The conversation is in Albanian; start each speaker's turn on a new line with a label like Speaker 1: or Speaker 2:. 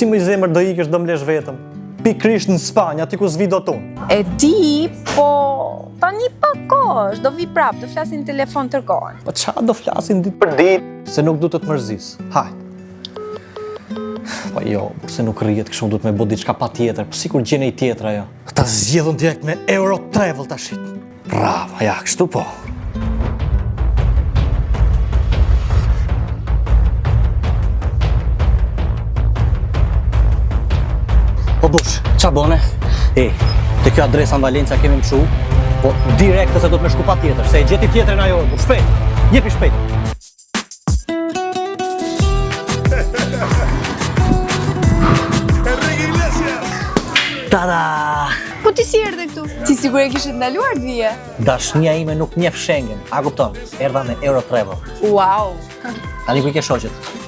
Speaker 1: Si më i zemër do ikesh do mlesh vetëm? Pikrisht në Spanjë, aty ku s'vi do tonë.
Speaker 2: E di, po tani pak kosh, do vi prap, do flasin në telefon tërkohën.
Speaker 1: Po qa do flasin ditë për ditë, se nuk du të të mërzis. Hajt. Po jo, se nuk rrijet kështu du të me bo diçka pa tjetër, po sikur gjene i tjetër ajo. Ta zgjedhën direkt me Eurotravel tashit. Brava, ja, kështu po.
Speaker 3: Po bush, qa bone?
Speaker 1: Te kjo adresa në Valencia kemi më shu, po direkt se do të me shku pa tjetër, se e gjeti tjetër në ajo, po shpejt, jepi shpejt. Tada!
Speaker 2: Po ti si erdhe këtu? Ti sigur e kishe ndaluar dhije?
Speaker 1: Dashnia ime nuk njeh Schengen, a kupton? Erdha me Eurotravel.
Speaker 2: Wow!
Speaker 1: Tani ku i ke shoqet?